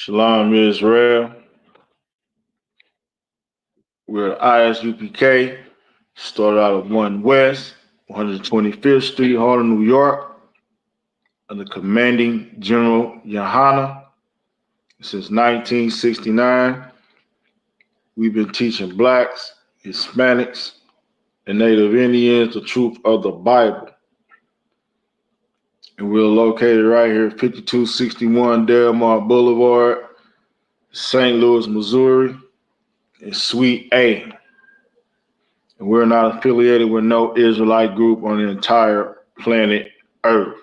Shalom Israel. We're at ISUPK. Started out of 1 West, 125th Street, Harlem, New York, under Commanding General YAHANNA. Since 1969, we've been teaching blacks, Hispanics, and Native Indians the truth of the Bible. And we're located right here at 5261 Delmar Boulevard, St. Louis, Missouri, in Suite A. And we're not affiliated with no Israelite group on the entire planet Earth.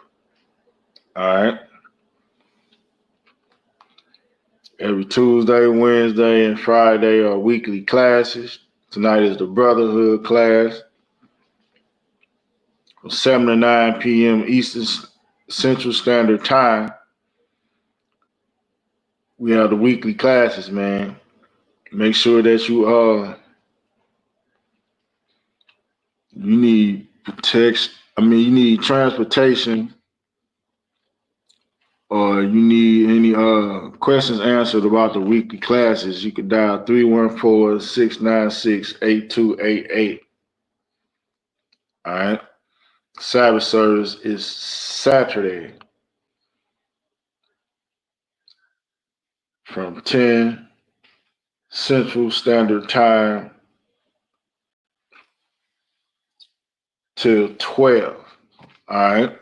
All right. Every Tuesday, Wednesday, and Friday are weekly classes. Tonight is the Brotherhood class from 7 to 9 p.m. Eastern Central Standard Time. We have the weekly classes, man. Make sure that you need you need transportation, or you need any questions answered about the weekly classes, you can dial 314-696-8288. All right. Sabbath service is Saturday from 10 Central Standard Time till 12. All right.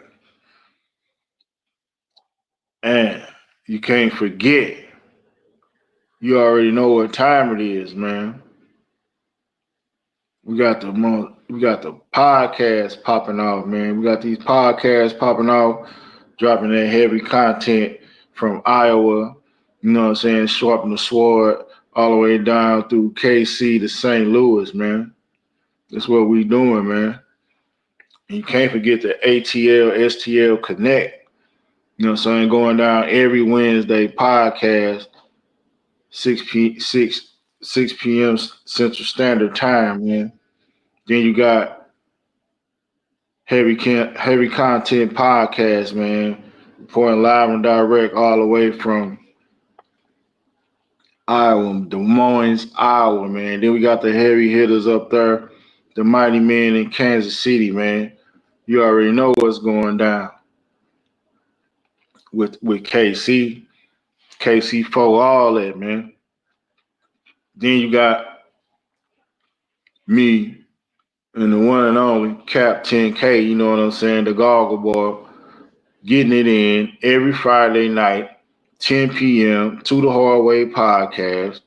And you can't forget, you already know what time it is, man. We got the podcast popping off, man. We got these podcasts popping off, dropping that heavy content from Iowa, you know what I'm saying, Sharpen the Sword, all the way down through KC to St. Louis, man. That's what we doing, man. And you can't forget the ATL, STL Connect, you know what I'm saying, going down every Wednesday podcast, 6 p.m. Central Standard Time, man. Then you got heavy content podcast, man, reporting live and direct all the way from Iowa, Des Moines, Iowa, man. Then we got the heavy hitters up there, the mighty men in Kansas City, man. You already know what's going down with KC, KC4, all that, man. Then you got me and the one and only Cap 10K, you know what I'm saying, the Goggle Boy, getting it in every Friday night, 10 p.m. to the Hard Way podcast.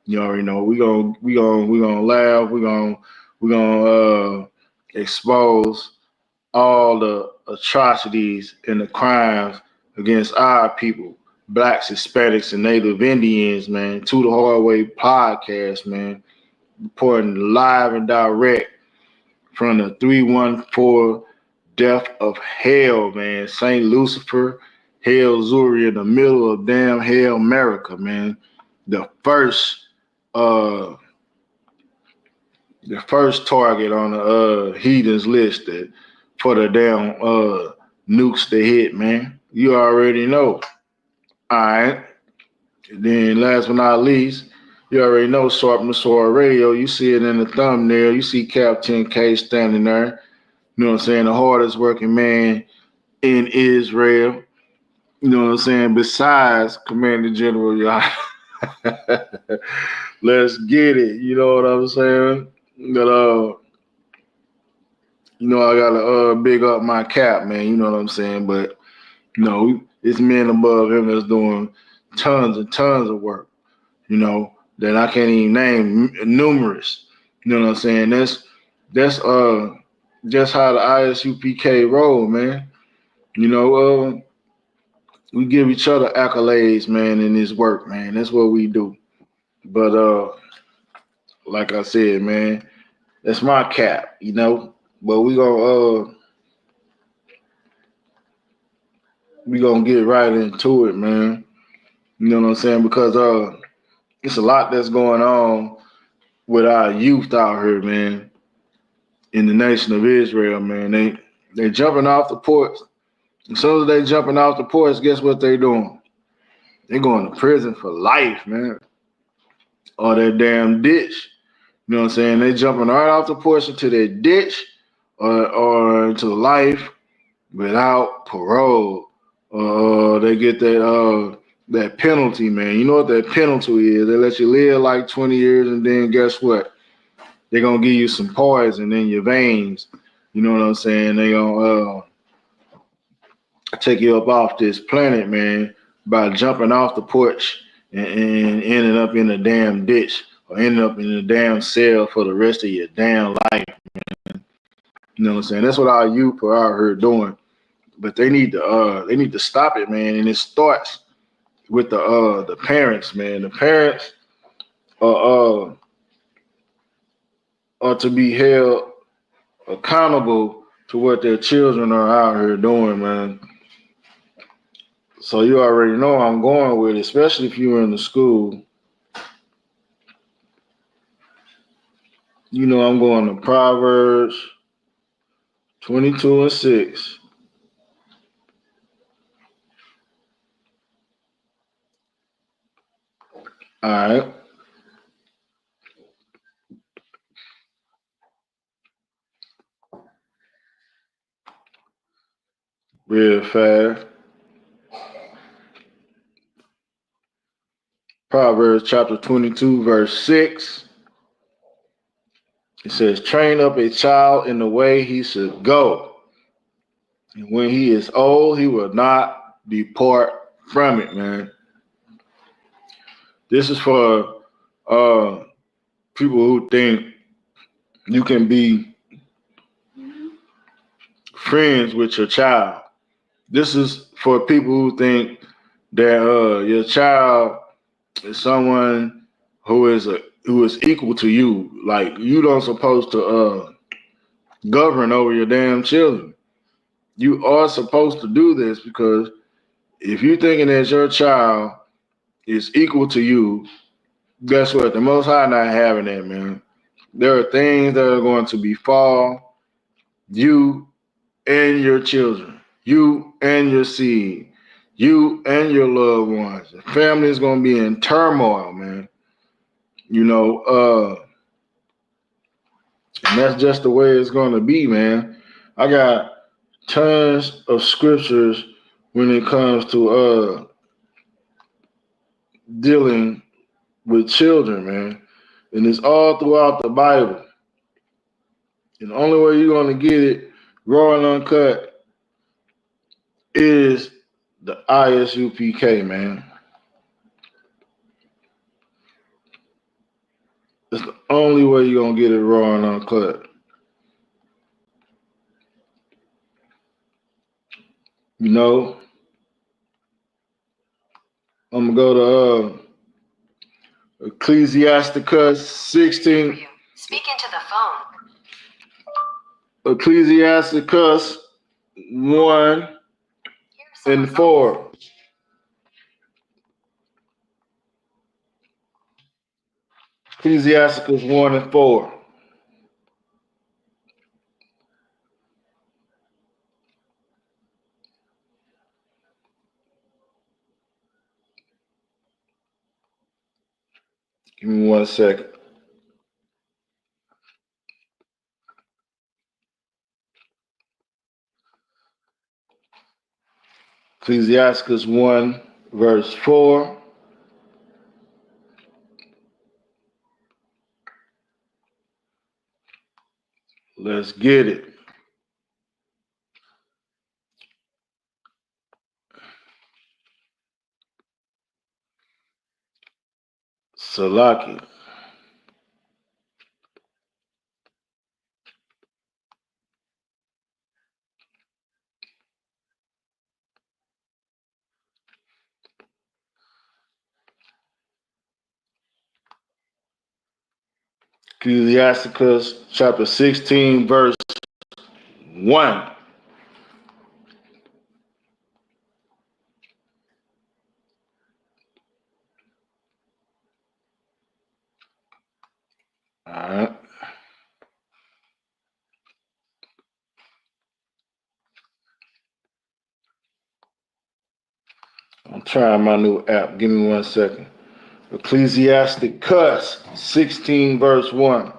You already know we gonna laugh. We gonna expose all the atrocities and the crimes against our people, blacks, Hispanics, and Native Indians, man. To the Hard Way podcast, man. Reporting live and direct from the 314 Death of Hell, man. St. Lucifer, Hell Zuri, in the middle of damn Hell America, man. The first target on the heathens list for the damn nukes to hit, man. You already know. All right. And then last but not least, you already know Sharpen the Sword Radio. You see it in the thumbnail. You see Cap 10K standing there. You know what I'm saying? The hardest working man in Israel. You know what I'm saying? Besides Commander General Yah. Let's get it. You know what I'm saying? But I gotta big up my Cap, man. You know what I'm saying? But it's men above him that's doing tons and tons of work, that I can't even name, numerous. You know what I'm saying? That's just how the ISUPK roll, man. We give each other accolades, man, in this work, man. That's what we do. But like I said, man, that's my Cap, But we gonna get right into it, man. You know what I'm saying? Because it's a lot that's going on with our youth out here, man, in the nation of Israel, man. They jumping off the porch. As soon as they jumping off the porch, guess what they doing? They going to prison for life, man. Or that damn ditch. You know what I'm saying? They jumping right off the porch into that ditch or into life without parole. They get that penalty, man. You know what that penalty is? They let you live like 20 years, and then guess what? They're gonna give you some poison in your veins. You know what I'm saying? They gonna take you up off this planet, man, by jumping off the porch and ending up in a damn ditch or ending up in a damn cell for the rest of your damn life. You know what I'm saying? That's what our youth are out here doing. But they need to stop it, man. And it starts with the parents, man. The parents are to be held accountable to what their children are out here doing, man. So you already know I'm going with it, especially if you're in the school. You know I'm going to Proverbs 22:6. All right, real fast. Proverbs chapter 22, verse 6. It says, train up a child in the way he should go. And when he is old, he will not depart from it, man. This is for uh, people who think you can be friends with your child. This is for people who think that your child is someone who is equal to you. Like you don't supposed to govern over your damn children. You are supposed to do this because if you're thinking that your child is equal to you, guess what? The Most High not having that, man. There are things that are going to befall you and your children, you and your seed, you and your loved ones. The family is going to be in turmoil, man. You know, and that's just the way it's going to be, man. I got tons of scriptures when it comes to dealing with children, man. And it's all throughout the Bible. And the only way you're going to get it raw and uncut is the ISUPK, man. It's the only way you're going to get it raw and uncut. You know, I'm going to go to Ecclesiasticus 16. Speak into the phone. Ecclesiasticus 1 and 4. Ecclesiasticus 1 and 4. Give me 1 second. Ecclesiasticus 1, verse 4. Let's get it. Salaki. Ecclesiasticus chapter 16, verse 1. All right. I'm trying my new app. Give me 1 second. Ecclesiastic cuss 16 verse 1.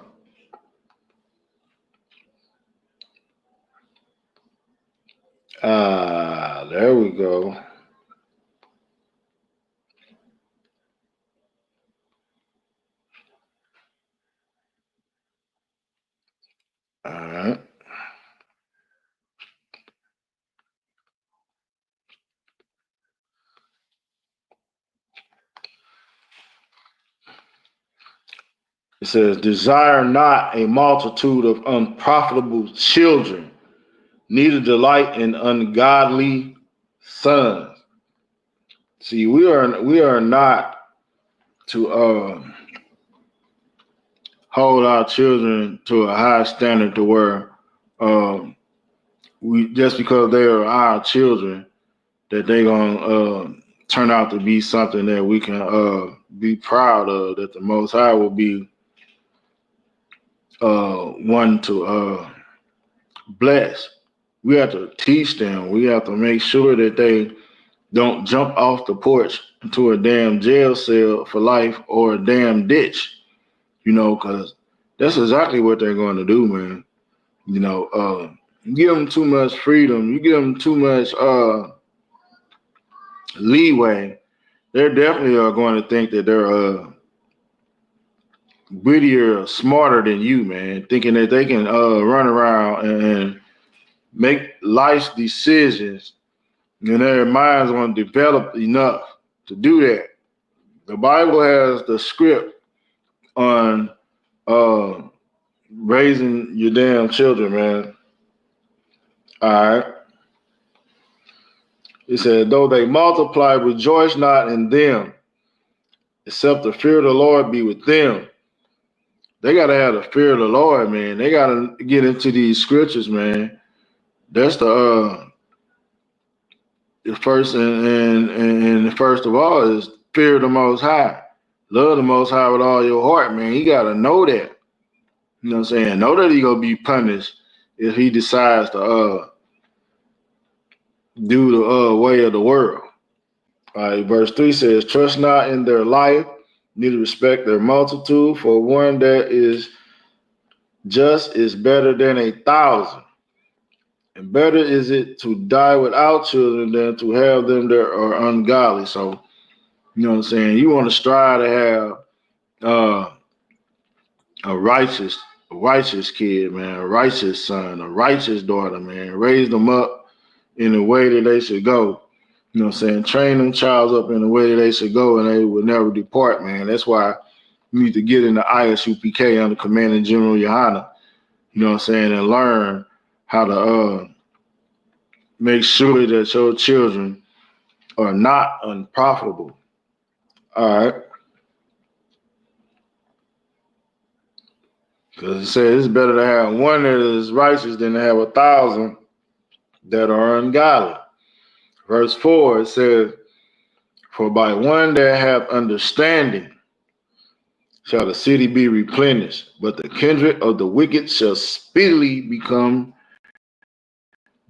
There we go. All right. It says, desire not a multitude of unprofitable children, neither delight in ungodly sons. See, we are not to hold our children to a high standard to where we just because they are our children that they gonna turn out to be something that we can be proud of. That the Most High will be one to bless. We have to teach them. We have to make sure that they don't jump off the porch into a damn jail cell for life or a damn ditch, because that's exactly what they're going to do, man. You give them too much freedom, you give them too much leeway, they're definitely going to think that they're wittier, smarter than you, man, thinking that they can run around and make life decisions, and their minds want to develop enough to do that. The Bible has the script on raising your damn children, man. All right. It said, though they multiply, rejoice not in them, except the fear of the Lord be with them. They got to have the fear of the Lord, man. They got to get into these scriptures, man. That's the first and the first of all is fear of the Most High. Love the Most High with all your heart, man. You got to know that. You know what I'm saying? Know that he's going to be punished if he decides to do the way of the world. All right, verse 3 says, trust not in their life, neither respect their multitude, for one that is just is better than 1,000. And better is it to die without children than to have them that are ungodly. So, you know what I'm saying? You want to strive to have a righteous kid, man, a righteous son, a righteous daughter, man. Raise them up in the way that they should go. You know what I'm saying? Train them childs up in the way that they should go, and they will never depart, man. That's why you need to get in the ISUPK under Commanding General YAHANNA, you know what I'm saying, and learn how to make sure that your children are not unprofitable. All right. Because it says it's better to have one that is righteous than to have 1,000 that are ungodly. Verse 4, it says, for by one that hath understanding shall the city be replenished, but the kindred of the wicked shall speedily become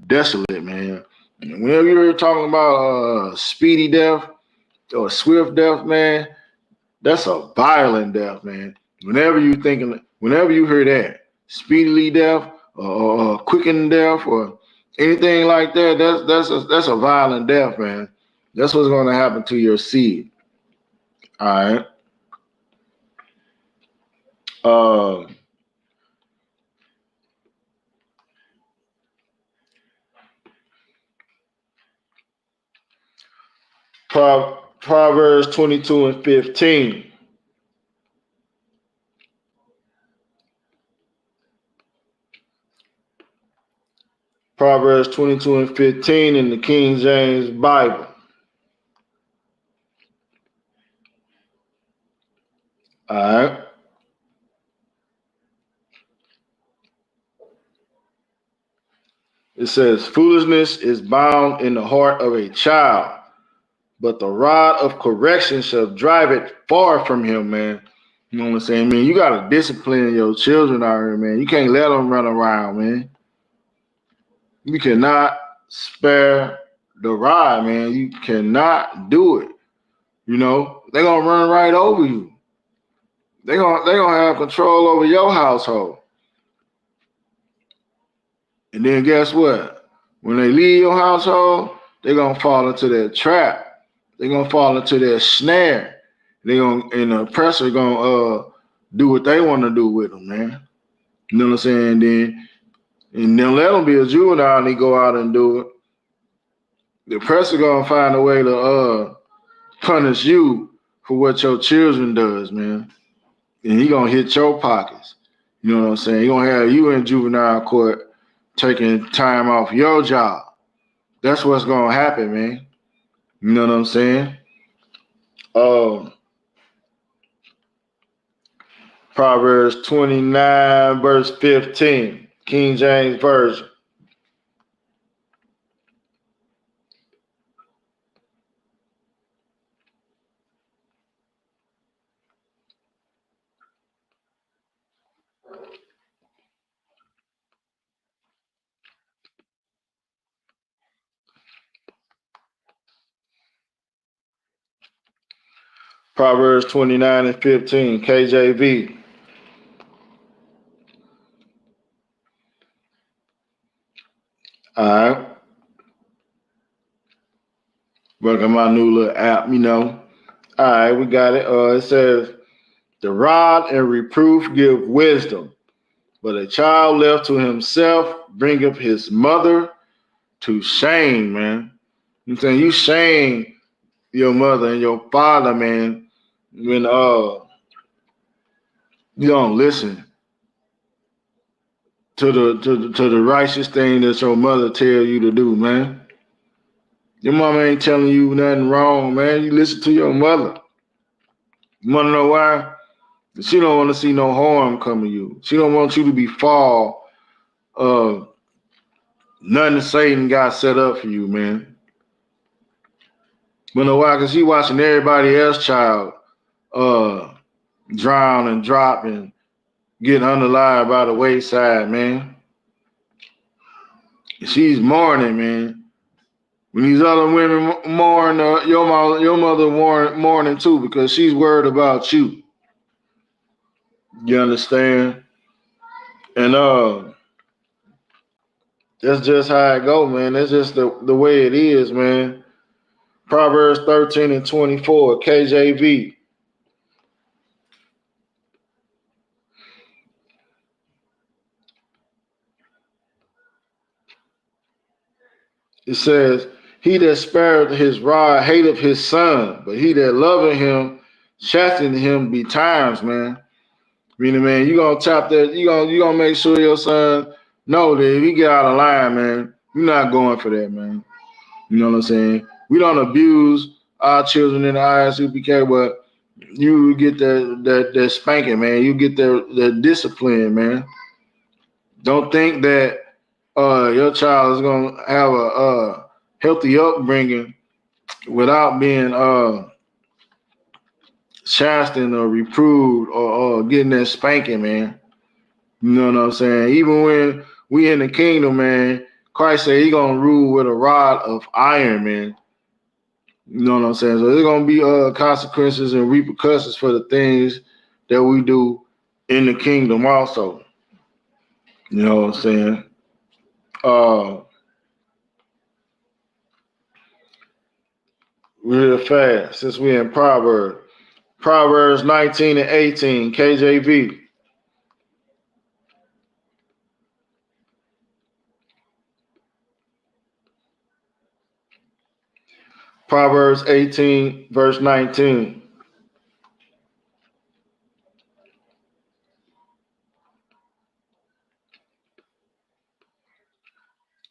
desolate, man. And whenever you're talking about speedy death or swift death, man, that's a violent death, man. Whenever you hear that, speedily death or quickened death or anything like that, that's a violent death, man. That's what's going to happen to your seed. All right. Proverbs 22 and 15. Proverbs 22 and 15 in the King James Bible. All right. It says, foolishness is bound in the heart of a child, but the rod of correction shall drive it far from him, man. You know what I'm saying, man? You got to discipline your children out here, man. You can't let them run around, man. You cannot spare the ride, man. You cannot do it. You know, they're gonna run right over you. They gonna have control over your household. And then guess what? When they leave your household, they're gonna fall into that trap. They're gonna fall into that snare. And the oppressor gonna do what they want to do with them, man. You know what I'm saying? Then let them be a juvenile and they go out and do it. The oppressor gonna find a way to punish you for what your children does, man. And he gonna hit your pockets. You know what I'm saying? He gonna have you in juvenile court taking time off your job. That's what's gonna happen, man. You know what I'm saying? Um, Proverbs 29, verse 15, King James Version. Proverbs 29 and 15, KJV. All right. Working my new little app, you know. All right, we got it. It says, the rod and reproof give wisdom, but a child left to himself bringeth his mother to shame, man. I'm saying you shame your mother and your father, man, when you don't listen to the righteous thing that your mother tell you to do, man. Your mama ain't telling you nothing wrong, man. You listen to your mother. You wanna know why? She don't want to see no harm come to you. She don't want you to be fall. Nothing Satan got set up for you, man. You know why? Cause she watching everybody else child uh drown and drop and get underlined by the wayside, man. She's mourning, man. When these other women mourn, your mother mourning too because she's worried about you. You understand? And that's just how it go, man. That's just the way it is, man. Proverbs 13 and 24, KJV. It says, he that spareth his rod hateth his son, but he that loveth him chasten him betimes, man. Meaning, man, you gonna tap that, you gonna make sure your son know that if he get out of line, man, you're not going for that, man. You know what I'm saying? We don't abuse our children in the ISUPK, but you get that spanking, man. You get that discipline, man. Don't think that your child is gonna have a healthy upbringing without being chastened or reproved or getting that spanking, man. You know what I'm saying? Even when we in the kingdom, man, Christ said he gonna rule with a rod of iron, man. You know what I'm saying? So there's gonna be consequences and repercussions for the things that we do in the kingdom also. You know what I'm saying? Uh Real fast, since we in Proverbs. Proverbs 19 and 18, KJV. Proverbs 18, verse 19.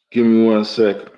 Give me 1 second.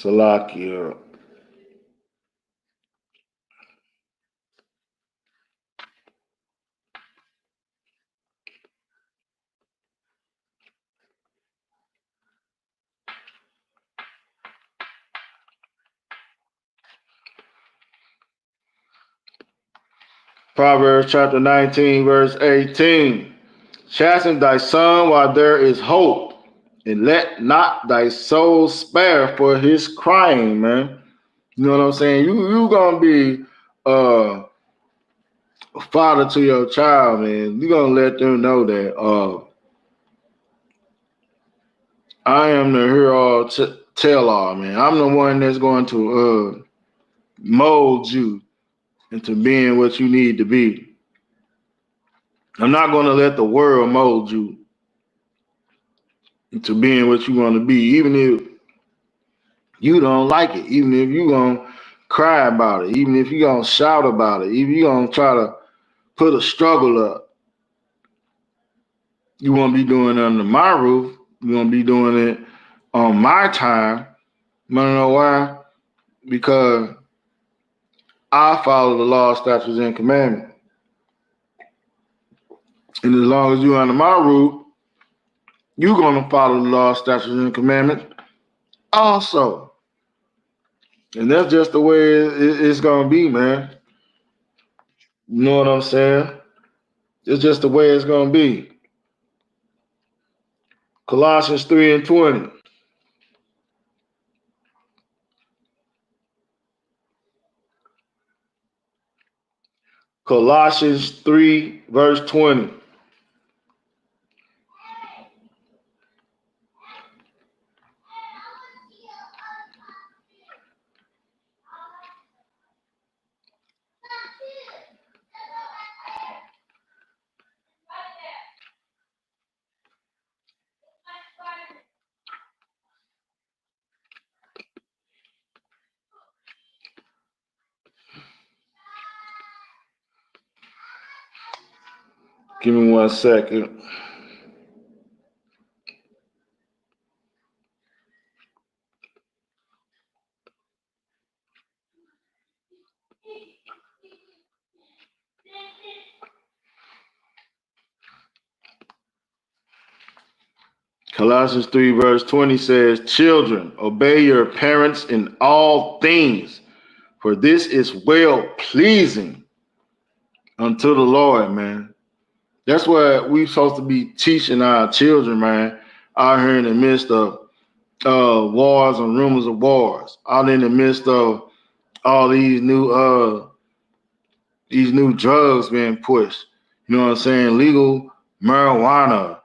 Salakia. Proverbs chapter 19, verse 18. Chasten thy son while there is hope, and let not thy soul spare for his crying, man. You know what I'm saying? You gonna be a father to your child, man. You gonna let them know that I am the hero tell all, man. I'm the one that's going to mold you into being what you need to be. I'm not going to let the world mold you into being what you want to be, even if you don't like it, even if you're going to cry about it, even if you're going to shout about it, even if you're going to try to put a struggle up. You won't be doing it under my roof. You won't be doing it on my time. You want to know why? Because I follow the law, statutes, and commandments. And as long as you're under my roof, you're going to follow the law, statutes, and commandments also. And that's just the way it's going to be, man. You know what I'm saying? It's just the way it's going to be. Colossians 3 and 20. Colossians 3, verse 20. Give me 1 second. Colossians 3, verse 20 says, children, obey your parents in all things, for this is well pleasing unto the Lord, man. That's what we're supposed to be teaching our children, man, out here in the midst of wars and rumors of wars, out in the midst of all these new drugs being pushed. You know what I'm saying? Legal marijuana,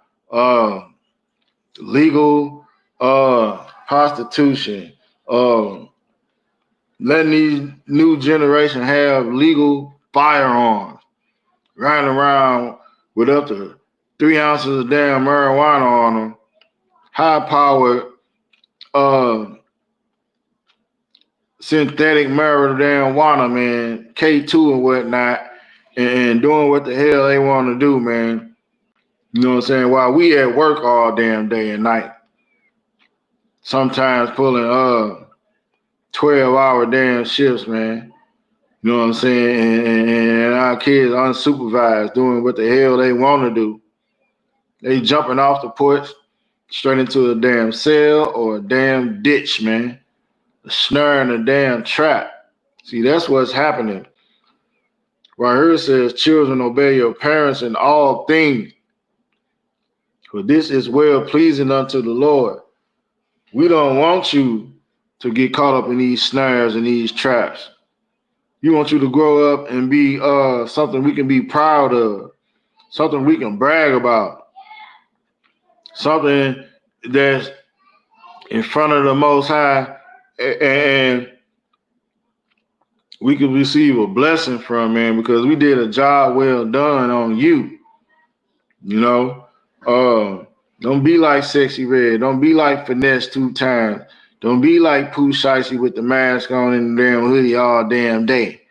legal prostitution, letting these new generation have legal firearms, riding around with up to 3 ounces of damn marijuana on them, high-powered synthetic marijuana, man, K2 and whatnot, and doing what the hell they want to do, man. You know what I'm saying? While we at work all damn day and night, sometimes pulling 12-hour damn shifts, man. You know what I'm saying? And our kids unsupervised doing what the hell they want to do. They jumping off the porch straight into a damn cell or a damn ditch, man. A snare in a damn trap. See, that's what's happening. Right here it says, children, obey your parents in all things, for this is well pleasing unto the Lord. We don't want you to get caught up in these snares and these traps. You want you to grow up and be something we can be proud of, something we can brag about, something that's in front of the Most High, and we can receive a blessing from, man, because we did a job well done on you. You know, don't be like Sexy Red. Don't be like Finesse 2 times. Don't be like Pooh Shicey with the mask on and the damn hoodie all damn day.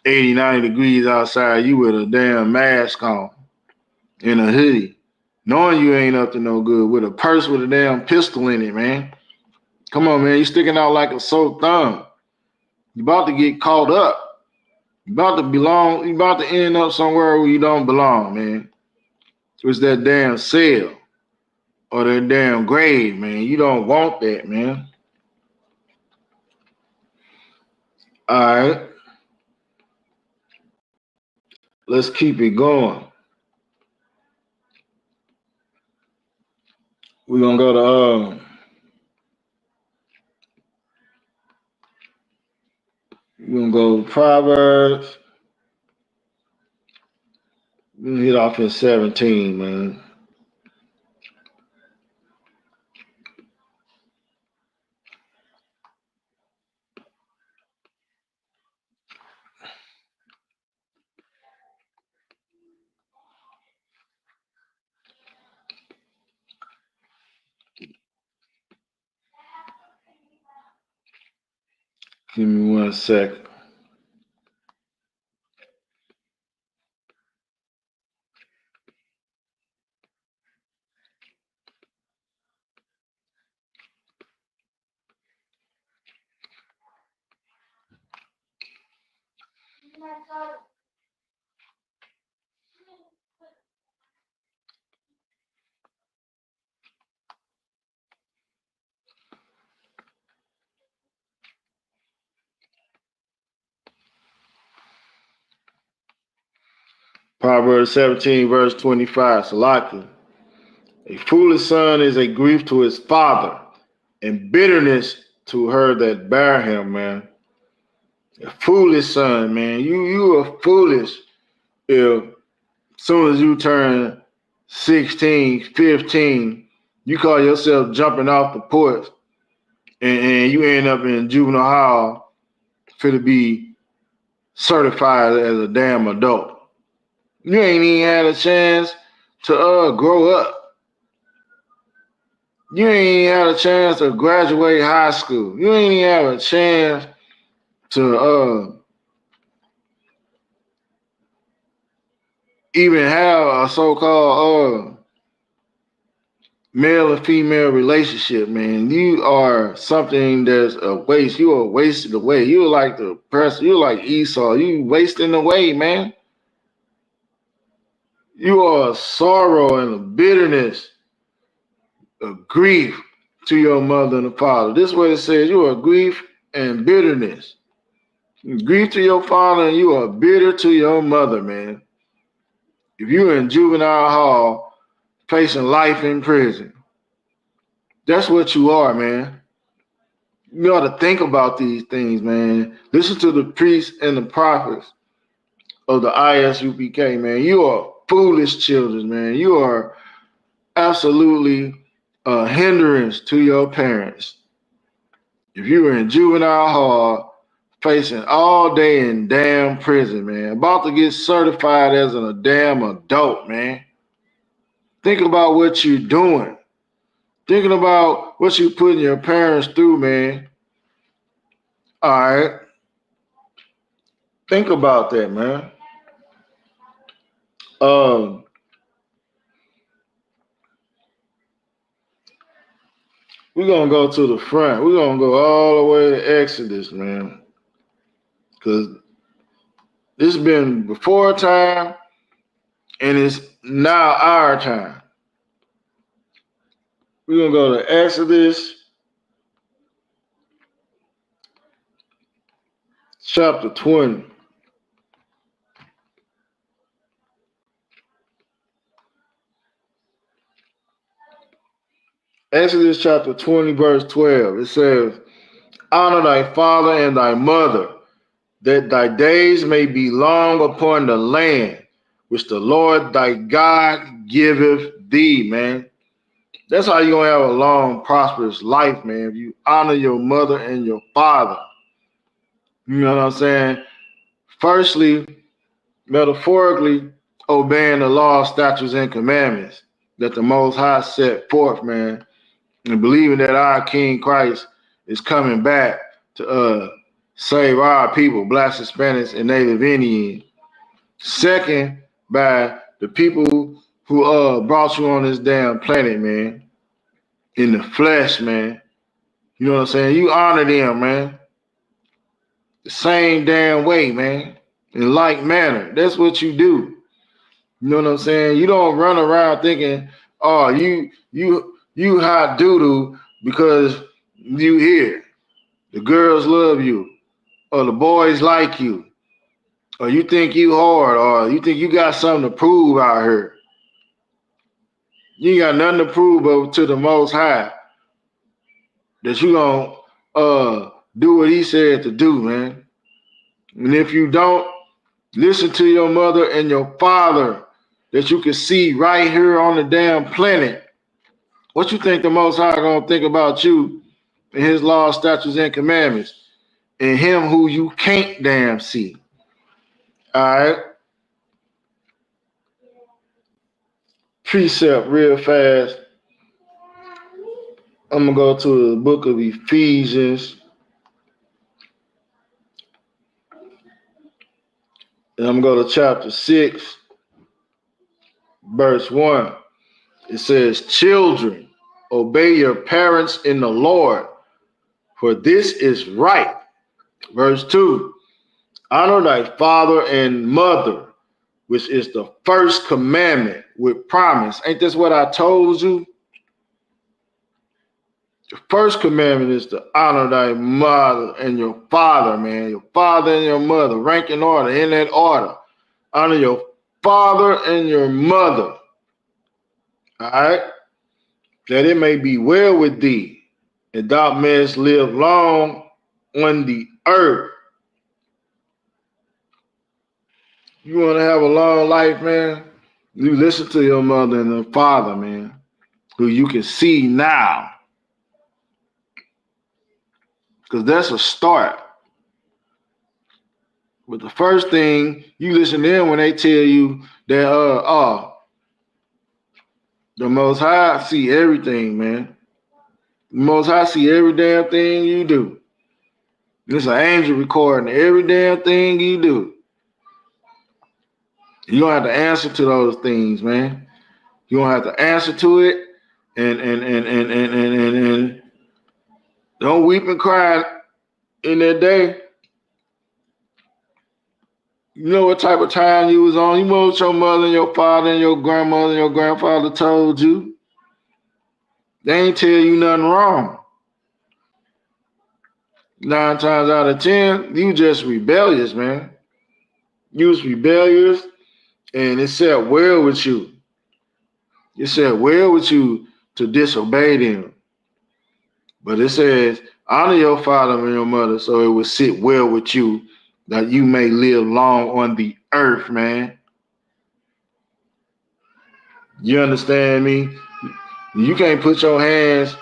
80, 90 degrees outside, you with a damn mask on and a hoodie, knowing you ain't up to no good, with a purse with a damn pistol in it, man. Come on, man. You sticking out like a sore thumb. You about to get caught up. You about to belong. You about to end up somewhere where you don't belong, man. It's that damn cell or that damn grave, man. You don't want that, man. All right. Let's keep it going. We're gonna go to we're gonna go to Proverbs. We're gonna hit off in 17, man. Give me 1 second. Proverbs 17, verse 25. Salaki. A foolish son is a grief to his father, and bitterness to her that bear him, man. A foolish son, man. You are foolish if soon as you turn 16, 15, you call yourself jumping off the porch and you end up in juvenile hall for to be certified as a damn adult. You ain't even had a chance to grow up. You ain't even had a chance to graduate high school. You ain't even have a chance to even have a so-called male and female relationship, man. You are something that's a waste. You are wasted away. You're like the person. You're like Esau. You wasting away, man. You are a sorrow and a bitterness, a grief to your mother and the father. This is what it says. You are grief and bitterness. Grief to your father and you are bitter to your mother, man. If you're in juvenile hall facing life in prison, that's what you are, man. You ought to think about these things, man. Listen to the priests and the prophets of the ISUPK, man. You are foolish children, man. You are absolutely a hindrance to your parents. If you were in juvenile hall facing all day in damn prison, man, about to get certified as a damn adult, man. Think about what you're doing. Thinking about what you putting your parents through, man. All right. Think about that, man. Um, we're gonna go to the front. We're gonna go all the way to Exodus, man. Cause this has been before time and it's now our time. We're gonna go to Exodus chapter 20. Exodus chapter 20, verse 12. It says, honor thy father and thy mother, that thy days may be long upon the land which the Lord thy God giveth thee, man. That's how you're gonna have a long, prosperous life, man. If you honor your mother and your father. You know what I'm saying? Firstly, metaphorically, obeying the law, statutes, and commandments that the Most High set forth, man, and believing that our King Christ is coming back to save our people, blacks, Hispanics, and Native Indians. Second, by the people who brought you on this damn planet, man, in the flesh, man. You know what I'm saying? You honor them, man. The same damn way, man. In like manner. That's what you do. You know what I'm saying? You don't run around thinking, oh, you hot doo-doo because you here. The girls love you, or the boys like you, or you think you hard, or you think you got something to prove out here. You ain't got nothing to prove but to the Most High that you gonna do what He said to do, man. And if you don't, listen to your mother and your father that you can see right here on the damn planet. What you think the Most High gonna think about you and His laws, statutes, and commandments, and Him who you can't damn see? All right. Precept real fast. I'm gonna go to the book of Ephesians, and I'm gonna go to chapter 6, verse 1. It says, "Children, obey your parents in the Lord, for this is right." Verse 2, "Honor thy father and mother, which is the first commandment with promise." Ain't this what I told you? The first commandment is to honor thy mother and your father, man. Your father and your mother, rank in order, in that order. Honor your father and your mother. All right? That it may be well with thee, and thou mayest live long on the earth. You want to have a long life, man? You listen to your mother and your father, man, who you can see now. Because that's a start. But the first thing, you listen to them when they tell you that the Most High see everything, man. The Most High see every damn thing you do. There's an angel recording every damn thing you do. You don't have to answer to those things, man. You don't have to answer to it, and don't weep and cry in that day. You know what type of time you was on. You know what your mother and your father and your grandmother and your grandfather told you. They ain't tell you nothing wrong. 9 times out of 10, you just rebellious, man. You was rebellious, and it said well with you. It said well with you to disobey them. But it says, honor your father and your mother so it will sit well with you, that you may live long on the earth, man. You understand me? You can't put your hands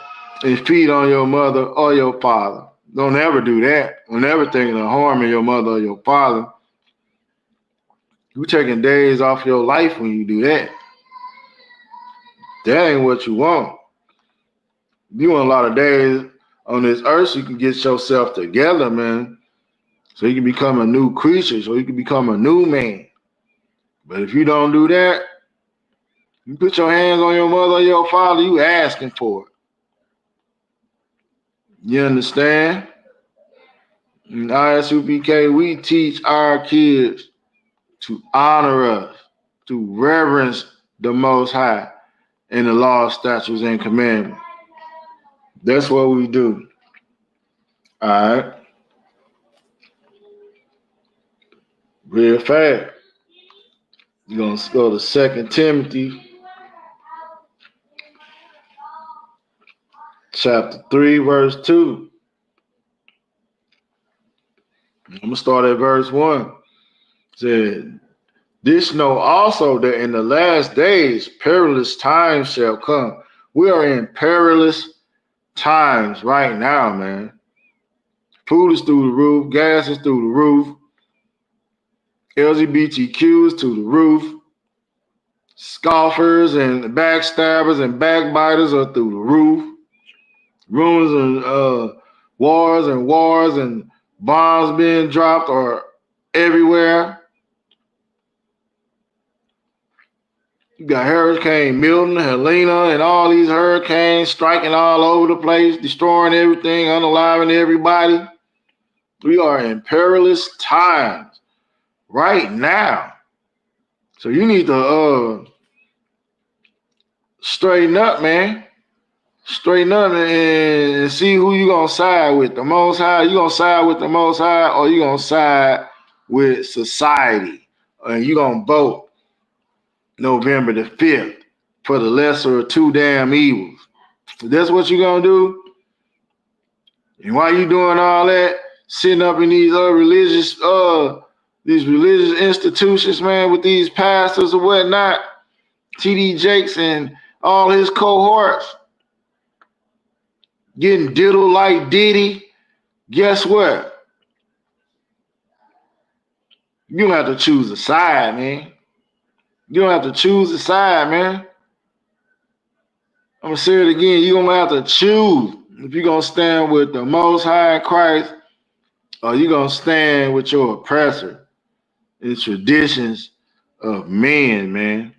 and feet on your mother or your father. Don't ever do that. Don't ever think of harming your mother or your father. You're taking days off your life when you do that. That ain't what you want. You want a lot of days on this earth so you can get yourself together, man. So you can become a new creature, so you can become a new man. But if you don't do that, you put your hands on your mother or your father, you asking for it. You understand? In ISUPK, we teach our kids to honor us, to reverence the Most High and the law, statutes, and commandments. That's what we do. All right. Real fast. You're going to go to 2 Timothy chapter 3, verse 2. I'm going to start at verse 1. It said, "This know also that in the last days perilous times shall come." We are in perilous times right now, man. Food is through the roof. Gas is through the roof. LGBTQ is through the roof. Scoffers and backstabbers and backbiters are through the roof. Rumors and wars and bombs being dropped are everywhere. You got Hurricane Milton, Helena, and all these hurricanes striking all over the place, destroying everything, unaliving everybody. We are in perilous times right now. So you need to straighten up, man. Straighten up and see who you gonna side with. The Most High, you gonna side with the Most High, or you gonna side with society, and you gonna vote November the 5th for the lesser of two damn evils. If that's what you gonna do. And while you doing all that, sitting up in these religious institutions, man, with these pastors or whatnot, TD Jakes and all his cohorts, getting diddled like Diddy, guess what? You don't have to choose a side, man. You don't have to choose a side, man. I'm gonna say it again. You're gonna have to choose if you're gonna stand with the Most High in Christ, or you're gonna stand with your oppressor and traditions of men, man.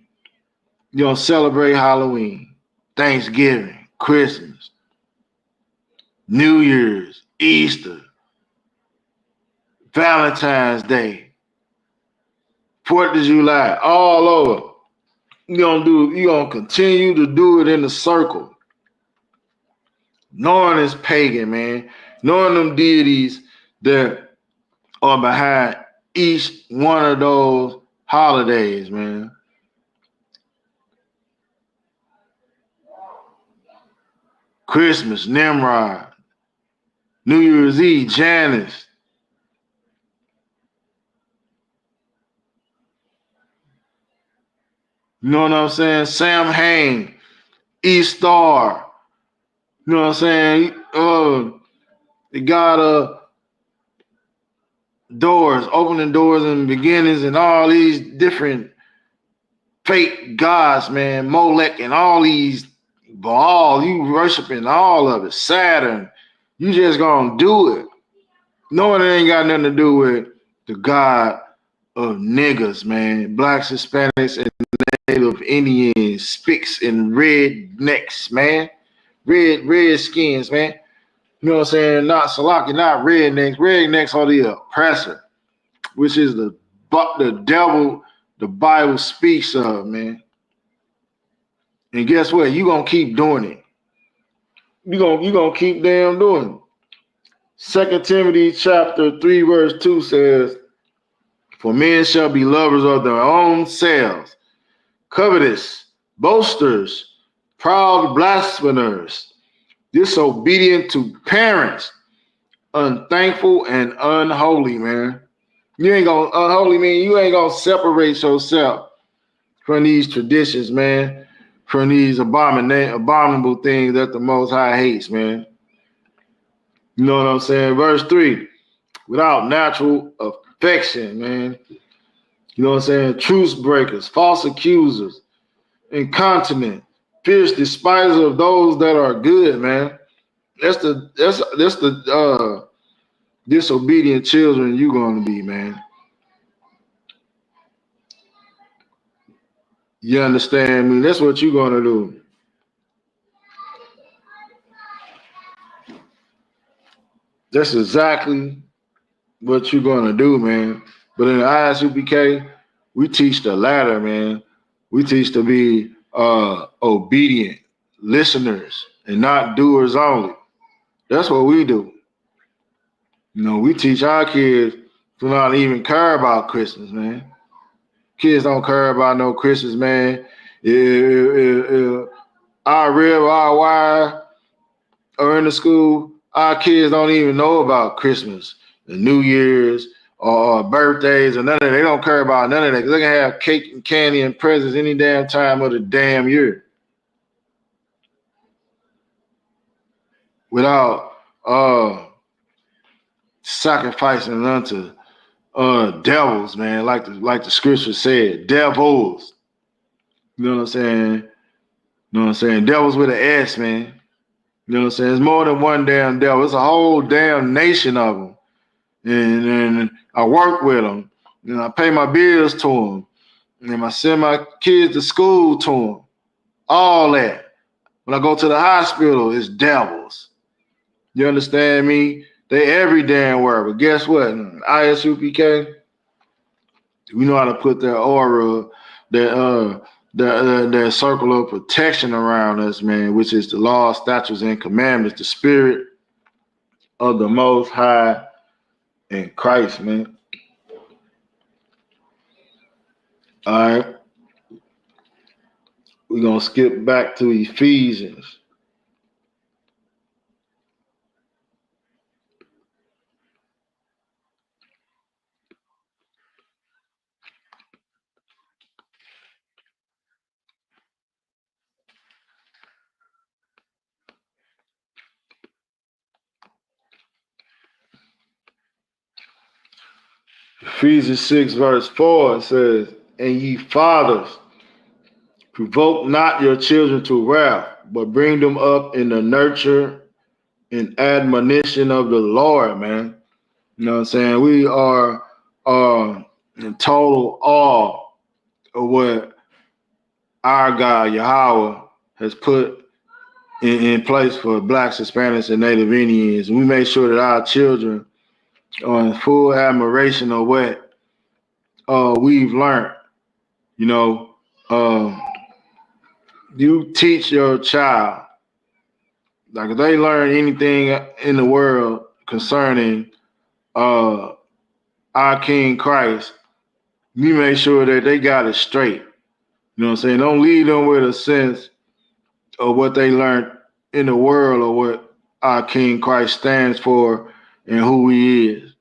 You're gonna celebrate Halloween, Thanksgiving, Christmas, New Year's, Easter, Valentine's Day, 4th of July, all over. You're gonna continue to do it in a circle. Knowing it's pagan, man. Knowing them deities that are behind each one of those holidays, man. Christmas, Nimrod. New Year's Eve, Janus. You know what I'm saying? Sam Hain, Easter. You know what I'm saying? The God of doors, opening doors and beginnings, and all these different fake gods, man. Molech and all these Baal, you worshiping all of it. Saturn, you just gonna do it. Knowing it ain't got nothing to do with the God of niggas, man. Blacks, Hispanics, and Native Indians, Spics, and rednecks, man. Red skins, man. You know what I'm saying? Not Salaki, not rednecks. Rednecks are the oppressor, which is the devil the Bible speaks of, man. And guess what? You gonna keep doing it. You gonna keep damn doing it. 2 Timothy chapter 3, verse 2 says, "For men shall be lovers of their own selves, covetous, boasters, proud blasphemers, disobedient to parents, unthankful and unholy," man. You ain't gonna unholy mean you ain't gonna separate yourself from these traditions, man, from these abominable things that the Most High hates, man. You know what I'm saying? Verse 3, without natural affection, man. You know what I'm saying? Truce breakers, false accusers, incontinent, fierce despisers of those that are good, man. That's the disobedient children you're gonna be, man. You understand me? That's what you're gonna do. That's exactly what you're gonna do, man. But in the ISUPK, we teach the latter, man. We teach to be obedient listeners and not doers only. That's what we do. You know, we teach our kids to not even care about Christmas, man. Kids don't care about no Christmas, man. If our rib, our wire are in the school, our kids don't even know about Christmas, the New Year's, or birthdays, or none of that. They don't care about none of that. They can have cake and candy and presents any damn time of the damn year without sacrificing unto devils, man. Like the scripture said, devils. You know what I'm saying? You know what I'm saying? Devils with an S, man. You know what I'm saying? It's more than one damn devil. It's a whole damn nation of them. And I work with them. You know, I pay my bills to them. And I send my kids to school to them. All that. When I go to the hospital, it's devils. You understand me? They every damn word. But guess what? ISUPK, we know how to put that aura, that circle of protection around us, man, which is the law, statutes, and commandments, the spirit of the Most High in Christ, man. All right. We're going to skip back to Ephesians. Ephesians 6, verse 4, it says, and ye fathers, provoke not your children to wrath, but bring them up in the nurture and admonition of the Lord, man. You know what I'm saying? We are in total awe of what our God, Yahweh, has put in place for Blacks, Hispanics, and Native Indians. We make sure that our children are in full admiration of what we've learned. You know, you teach your child, like if they learn anything in the world concerning our King Christ, you make sure that they got it straight. You know what I'm saying? Don't leave them with a sense of what they learned in the world or what our King Christ stands for and who he is.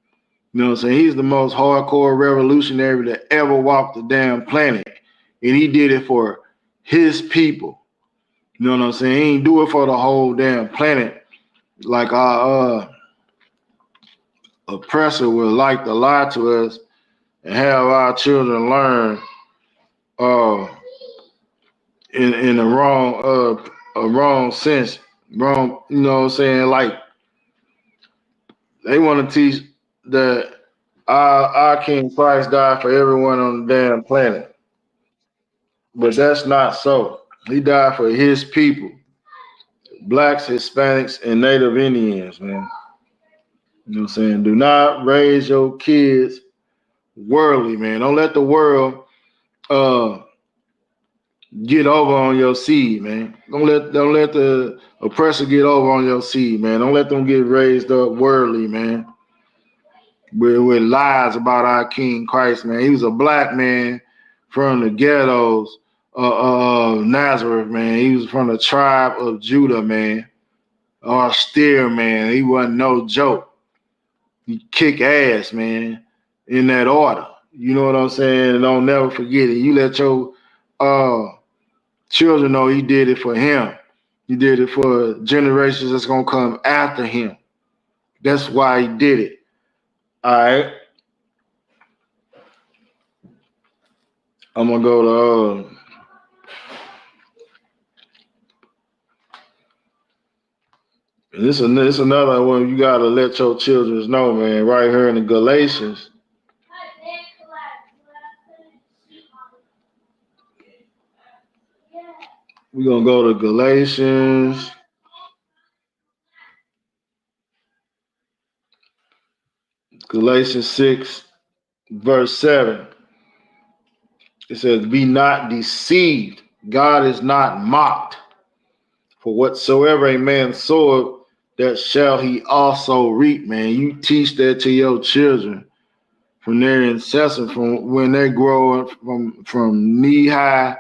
You know what I'm saying? He's the most hardcore revolutionary that ever walked the damn planet. And he did it for his people. You know what I'm saying? He ain't do it for the whole damn planet like our oppressor would like to lie to us and have our children learn in a wrong sense. Wrong, you know what I'm saying? Like they want to teach that our King Christ died for everyone on the damn planet. But that's not so. He died for his people. Blacks, Hispanics, and Native Indians, man. You know what I'm saying? Do not raise your kids worldly, man. Don't let the world get over on your seed, man. Don't let the oppressor get over on your seed, man. Don't let them get raised up worldly, man. With lies about our King Christ, man. He was a black man from the ghettos of Nazareth, man. He was from the tribe of Judah, man. Austere, man. He wasn't no joke. He kick ass, man, in that order. You know what I'm saying? Don't never forget it. You let your children know he did it for him. He did it for generations that's gonna come after him. That's why he did it. All right. I'm gonna go to this is another one you gotta let your children know, man. Right here in the Galatians. We're gonna go to Galatians. Galatians 6, verse 7. It says, be not deceived. God is not mocked. For whatsoever a man soweth, that shall he also reap, man. You teach that to your children from their incessant, from when they grow from knee high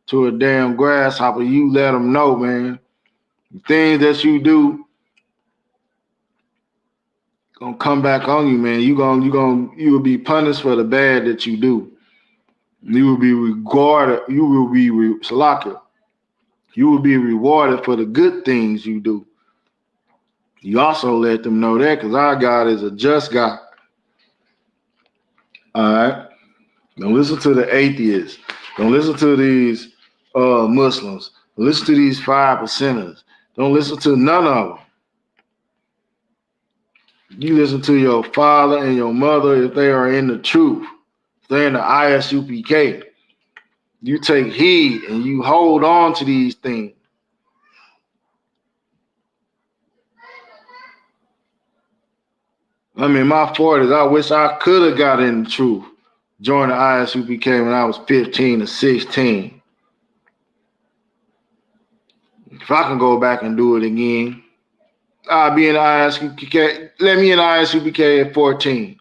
to a damn grasshopper. You let them know, man. The things that you do gonna come back on you, man. You will be punished for the bad that you do. You will be regarded. You will be salaka. You will be rewarded for the good things you do. You also let them know that because our God is a just God. All right. Don't listen to the atheists. Don't listen to these Muslims. Listen to these 5%ers. Don't listen to none of them. You listen to your father and your mother if they are in the truth. If they're in the ISUPK. You take heed and you hold on to these things. I'm in my 40s. I wish I could have got in the truth. Joined the ISUPK when I was 15 or 16. If I can go back and do it again, I'll be in the ISUPK. Let me in the ISUPK at 14.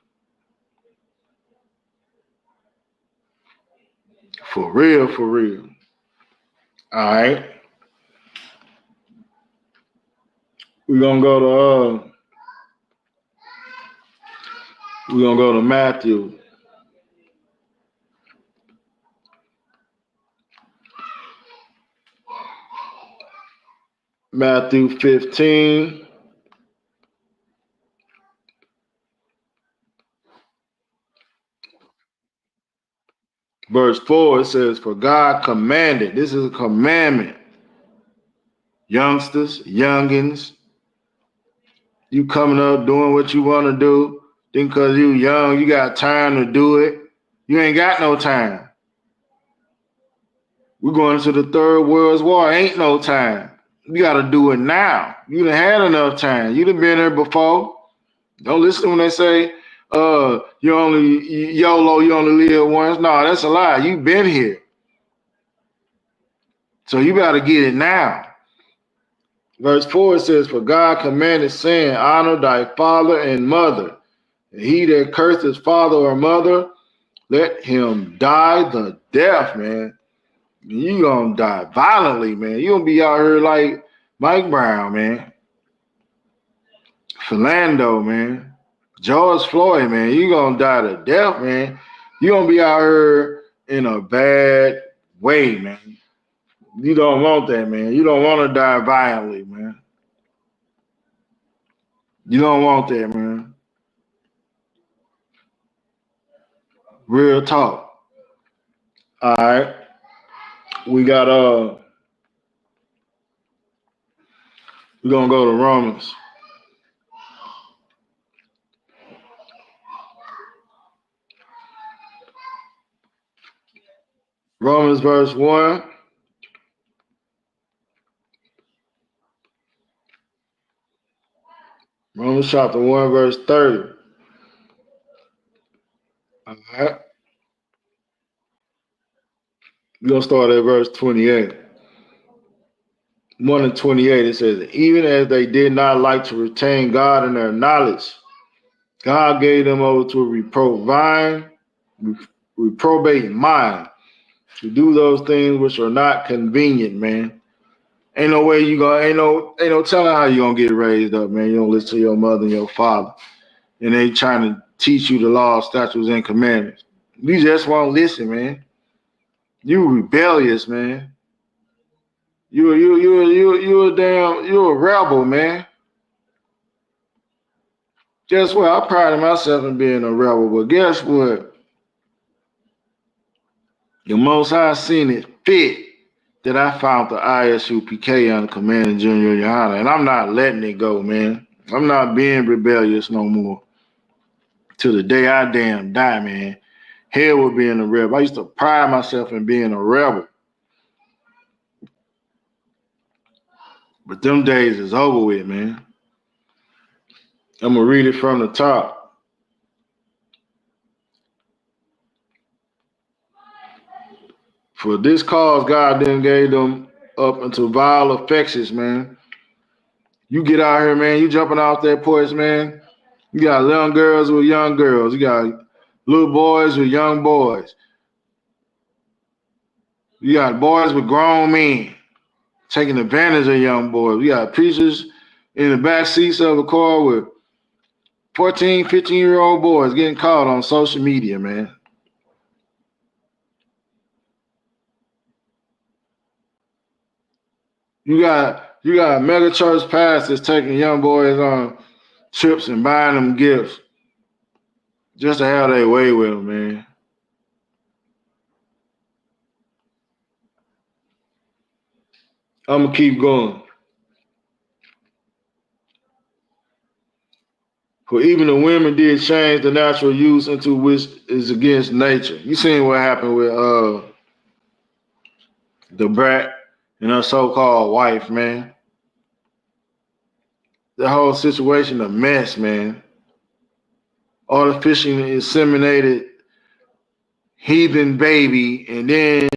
For real, for real. All right. We're gonna go to Matthew. Matthew 15. Verse 4, it says, for God commanded, this is a commandment. Youngsters, youngins, you coming up doing what you want to do, then because you young, you got time to do it. You ain't got no time. We're going into the third world war. Ain't no time. You got to do it now. You done had enough time. You done been there before. Don't listen when they say, you only YOLO, you only live once. No, that's a lie. You've been here. So you got to get it now. Verse 4 says, for God commanded, saying, honor thy father and mother. And he that curseth his father or mother, let him die the death, man. You gonna die violently, man. You gonna be out here like Mike Brown, man. Philando, man. George Floyd, man. You gonna die to death, man. You gonna be out here in a bad way, man. You don't want that, man. You don't want to die violently, man. You don't want that, man. Real talk. All right. We got we're gonna go to Romans. Romans verse 1. Romans chapter 1, verse 30. All right. We're gonna start at verse 28. 1 and 28, it says, even as they did not like to retain God in their knowledge, God gave them over to a reprobate mind to do those things which are not convenient, man. Ain't no way you gonna, ain't no telling how you gonna get raised up, man. You don't listen to your mother and your father. And they trying to teach you the law, statutes, and commandments. You just won't listen, man. You rebellious, man. You're a rebel, man. Guess what? I pride myself in being a rebel, but guess what? The Most High seen it fit that I found the ISUPK under Command of General YAHANNA, and I'm not letting it go, man. I'm not being rebellious no more. Till the day I damn die, man. Hell with being a rebel. I used to pride myself in being a rebel. But them days is over with, man. I'm going to read it from the top. For this cause God then gave them up into vile affections, man. You get out here, man. You jumping off that porch, man. You got young girls with young girls. You got little boys with young boys. You got boys with grown men taking advantage of young boys. We got preachers in the back seats of a car with 14, 15-year-old boys getting caught on social media, man. You got mega church pastors taking young boys on trips and buying them gifts just to have their way with them, man. I'm gonna keep going. For even the women did change the natural use into which is against nature. You seen what happened with the brat and her so-called wife, man. The whole situation a mess, man. Artificially inseminated heathen baby, and then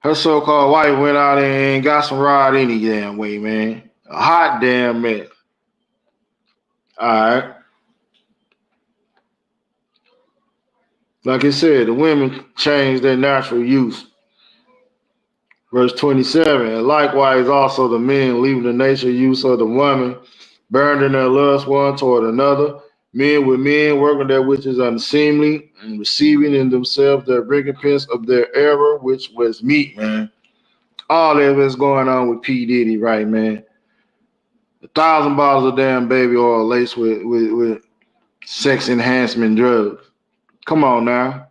her so-called wife went out and got some rod any damn way, man. A hot damn mess. All right. Like I said, the women changed their natural use. Verse 27, and likewise also the men leaving the natural use of the woman, burned in their lust one toward another, men with men working that which is unseemly, and receiving in themselves their recompense of their error, which was meat, man. All that is going on with P. Diddy, right, man? 1,000 bottles of damn baby oil laced with sex enhancement drugs. Come on now.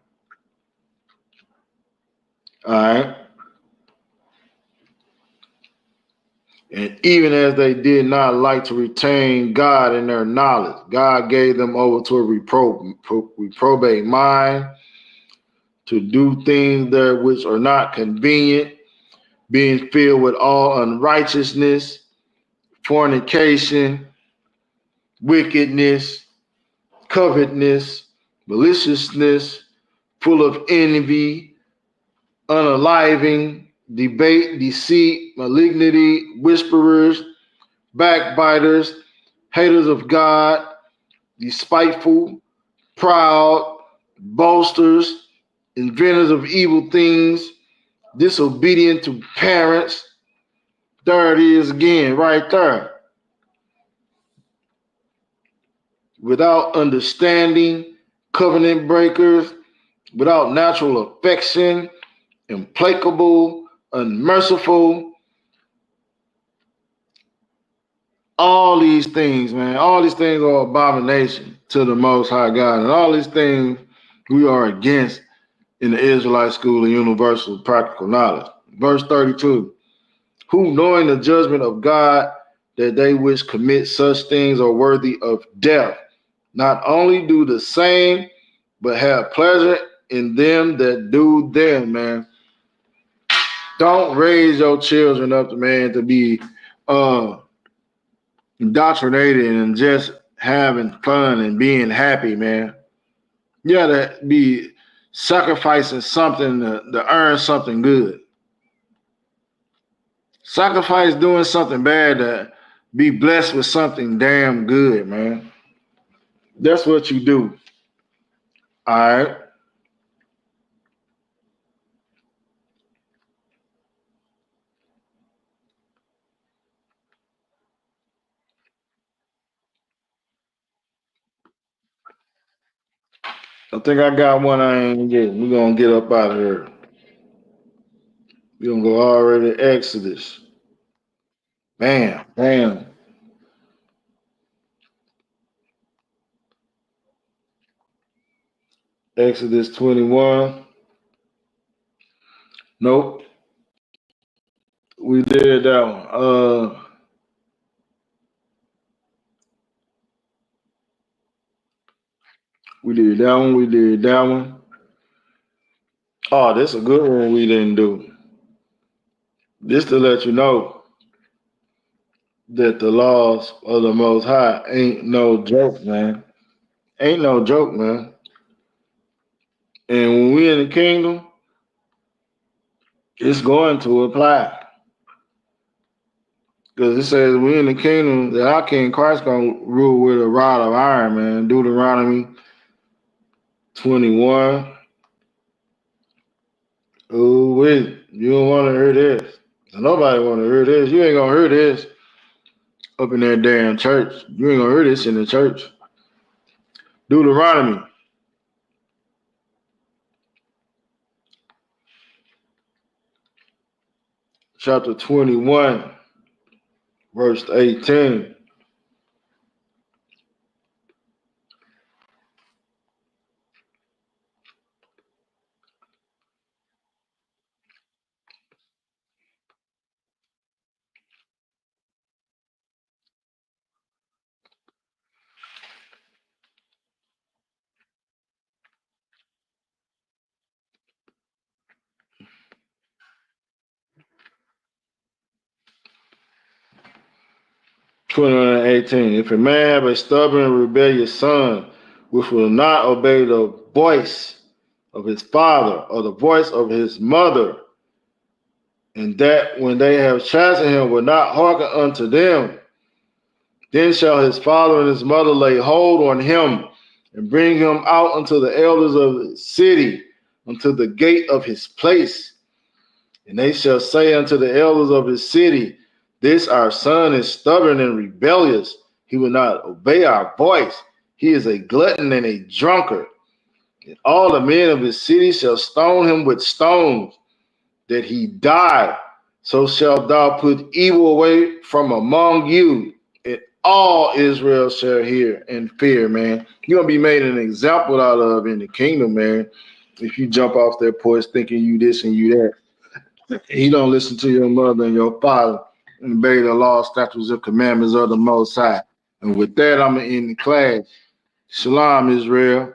All right. And even as they did not like to retain God in their knowledge, God gave them over to a reprobate mind to do things there which are not convenient, being filled with all unrighteousness, fornication, wickedness, covetousness, maliciousness, full of envy, unaliving, debate, deceit, malignity, whisperers, backbiters, haters of God, despiteful, proud, boasters, inventors of evil things, disobedient to parents. There it is again, right there. Without understanding, covenant breakers, without natural affection, implacable, unmerciful, all these things, man, all these things are abomination to the Most High God. And all these things we are against in the Israelite school of universal practical knowledge. Verse 32, who knowing the judgment of God, that they which commit such things are worthy of death, not only do the same, but have pleasure in them that do them, man. Don't raise your children up, man, to be indoctrinated and just having fun and being happy, man. You gotta be sacrificing something to earn something good. Sacrifice doing something bad to be blessed with something damn good, man. That's what you do. All right. I think I got one I ain't getting. We're gonna get up out of here. We're gonna go already Exodus. Bam, bam. Exodus 21. Nope. We did that one. We did that one. We did that one. Oh, this is a good one we didn't do. This to let you know that the laws of the Most High ain't no joke, man. Ain't no joke, man. And when we in the kingdom, it's going to apply. Because it says we in the kingdom that our King Christ gonna rule with a rod of iron, man. Deuteronomy 21. Oh wait, you don't want to hear this. Nobody want to hear this. You ain't gonna hear this up in that damn church. You ain't gonna hear this in the church. Deuteronomy chapter 21, verse 18. 21 and 18. If a man have a stubborn and rebellious son, which will not obey the voice of his father or the voice of his mother, and that when they have chastened him will not hearken unto them, then shall his father and his mother lay hold on him and bring him out unto the elders of the city, unto the gate of his place. And they shall say unto the elders of his city, this our son is stubborn and rebellious. He will not obey our voice. He is a glutton and a drunkard. And all the men of his city shall stone him with stones, that he die. So shalt thou put evil away from among you, and all Israel shall hear and fear, man. You're going to be made an example out of in the kingdom, man, if you jump off that porch thinking you this and you that. He don't listen to your mother and your father and obey the law, statutes, and commandments of the Most High. And with that, I'm going to end the class. Shalom, Israel.